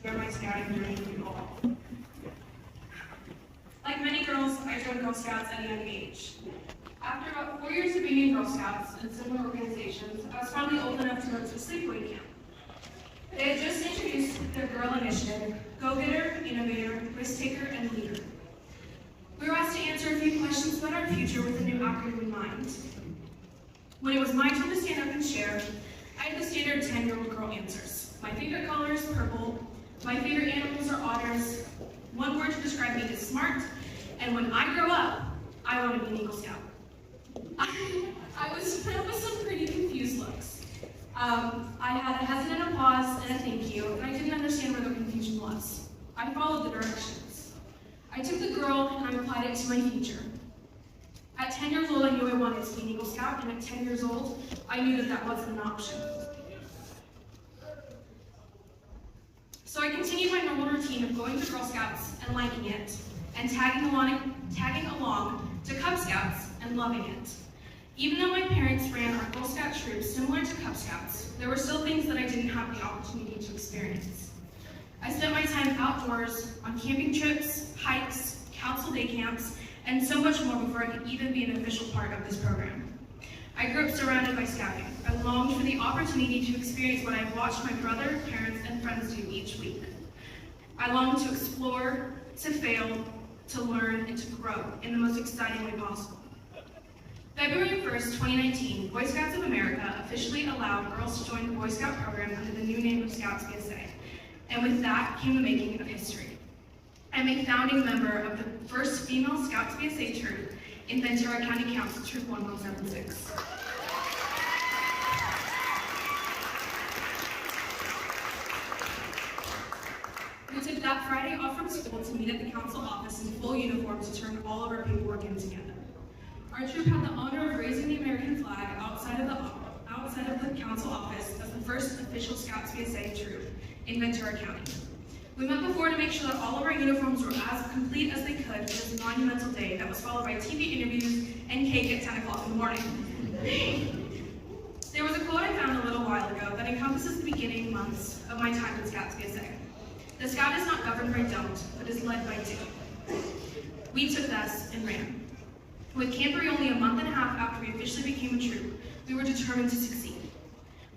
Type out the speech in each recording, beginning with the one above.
share my scouting journey with you all. Like many girls, I joined Girl Scouts at a young age. After about 4 years of being in Girl Scouts and similar organizations, I was finally old enough to go to a sleepaway camp. They had just introduced their Girl Initiative, Go-Getter, Innovator, Risk-Taker, and Leader. We were asked to answer a few questions about our future with a new acronym in mind. When it was my turn to stand up and share, I had the standard 10-year-old girl answers. My favorite color is purple, my favorite animals are otters, one word to describe me is smart, and when I grow up, I want to be an Eagle Scout. I was met with some pretty confused looks. I had a hesitant applause and a thank you, and I didn't understand where the confusion was. I followed the directions. I took the girl and I applied it to my future. At 10 years old, I knew I wanted to be an Eagle Scout, and at 10 years old, I knew that that wasn't an option. So I continued my normal routine of going to Girl Scouts and liking it, and tagging along to Cub Scouts and loving it. Even though my parents ran our Girl Scout troops similar to Cub Scouts, there were still things that I didn't have the opportunity to experience. I spent my time outdoors, on camping trips, hikes, council day camps, and so much more before I could even be an official part of this program. I grew up surrounded by scouting. I longed for the opportunity to experience what I've watched my brother, parents, and friends do each week. I longed to explore, to fail, to learn, and to grow in the most exciting way possible. February 1st, 2019, Boy Scouts of America officially allowed girls to join the Boy Scout program under the new name of Scouts BSA. And with that came the making of history. I'm a founding member of the first female Scouts BSA troop in Ventura County Council, Troop 1176. We took that Friday off from school to meet at the council office in full uniform to turn all of our paperwork in together. Our troop had the honor of raising the American flag outside of the council office as the first official Scouts BSA troop in Ventura County. We met before to make sure that all of our uniforms were as complete as they could for this monumental day that was followed by TV interviews and cake at 10 o'clock in the morning. There was a quote I found a little while ago that encompasses the beginning months of my time in Scouts BSA. The Scout is not governed by don't, but is led by do. We took this and ran. With Campery only a month and a half after we officially became a troop, we were determined to succeed.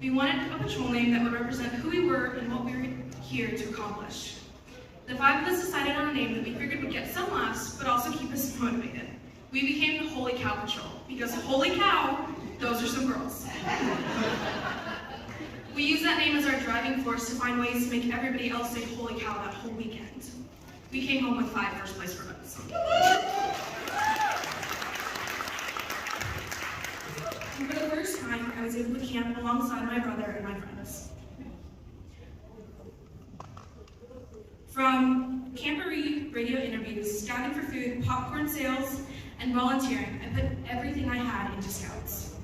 We wanted a patrol name that would represent who we were and what we were here to accomplish. The five of us decided on a name that we figured would get some laughs, but also keep us motivated. We became the Holy Cow Patrol, because holy cow, those are some girls. We used that name as our driving force to find ways to make everybody else say holy cow that whole weekend. We came home with 5 first place ribbons. For the first time, I was able to camp alongside my brother and my friends. From camporee, radio interviews, scouting for food, popcorn sales, and volunteering, I put everything I had into Scouts.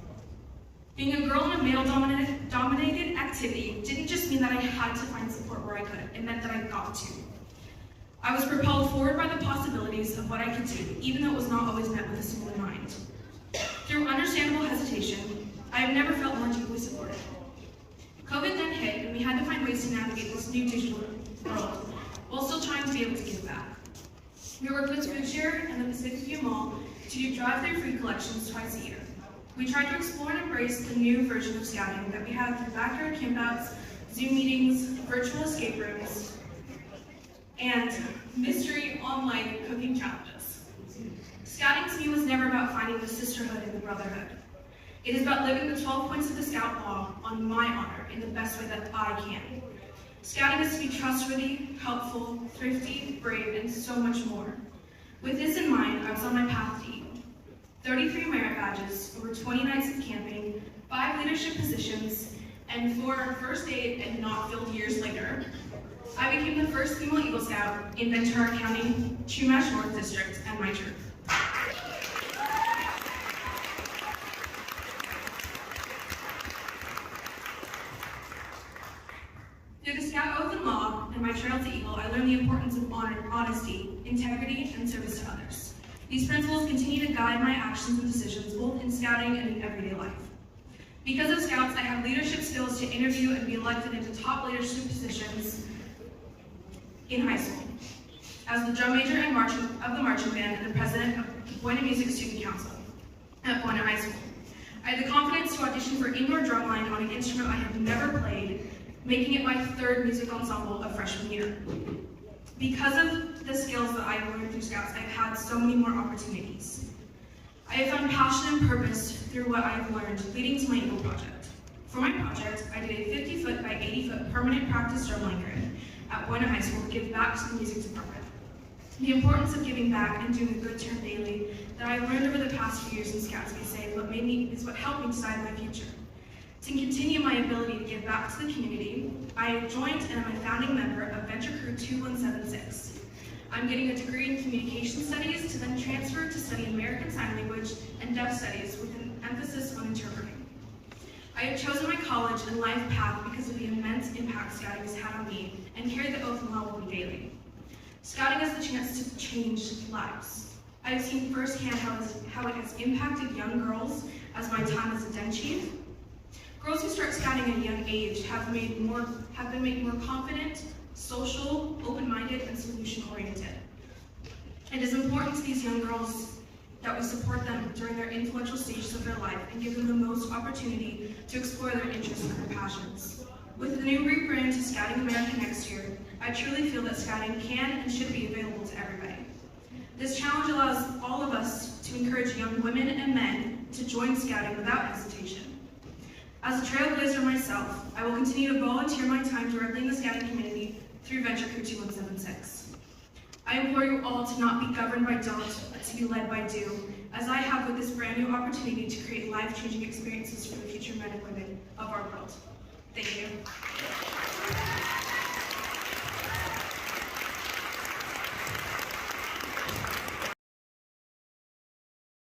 Being a girl in a male-dominated activity didn't just mean that I had to find support where I could, it meant that I got to. I was propelled forward by the possibilities of what I could do, even though it was not always met with a single mind. Through understandable hesitation, I have never felt more deeply supported. COVID then hit, and we had to find ways to navigate this new digital world, while still trying to be able to give back. We worked with Food Share and the Pacific View Mall to do drive-through food collections twice a year. We tried to explore and embrace the new version of scouting that we had through backyard campouts, Zoom meetings, virtual escape rooms, and mystery online cooking challenges. Scouting to me was never about finding the sisterhood and the brotherhood. It is about living the 12 points of the Scout Law on my honor in the best way that I can. Scouting is to be trustworthy, helpful, thrifty, brave, and so much more. With this in mind, I was on my path to Eagle. 33 merit badges, over 20 nights of camping, 5 leadership positions, and 4 first aid and not filled years later, I became the first female Eagle Scout in Ventura County, Chumash North District, and my troop. Through the Scout Oath and Law and my trail to Eagle, I learned the importance of honesty, integrity, and service to others. These principles continue to guide my actions and decisions, both in scouting and in everyday life. Because of Scouts, I have leadership skills to interview and be elected into top leadership positions in high school, as the drum major and of the marching band and the president of the Boyna Music Student Council at Boyna High School. I had the confidence to audition for indoor drumline on an instrument I had never played, making it my third music ensemble of freshman year. Because of the skills that I've learned through Scouts, I've had so many more opportunities. I have found passion and purpose through what I've learned, leading to my Eagle project. For my project, I did a 50-foot by 80-foot permanent practice drumline grid at Boyna High School to give back to the music department. The importance of giving back and doing a good turn daily that I've learned over the past few years in Scouts USA is what helped me decide my future. To continue my ability to give back to the community, I joined and am a founding member of Venture Crew 2176. I'm getting a degree in communication studies to then transfer to study American Sign Language and Deaf Studies with an emphasis on interpreting. I have chosen my college and life path because of the immense impact Scouting has had on me and carry the oath and law with me daily. Scouting has the chance to change lives. I have seen firsthand how it has impacted young girls as my time as a den chief. Girls who start Scouting at a young age have been made more confident, social, open-minded, and solution-oriented. It is important to these young girls that we support them during their influential stages of their life and give them the most opportunity to explore their interests and their passions. With the new rebrand to Scouting America next year, I truly feel that Scouting can and should be available to everybody. This challenge allows all of us to encourage young women and men to join Scouting without hesitation. As a trailblazer myself, I will continue to volunteer my time directly in the Scouting community through Venture Crew 2176. I implore you all to not be governed by don't, but to be led by do, as I have with this brand new opportunity to create life-changing experiences for the future men and women of our world. Thank you.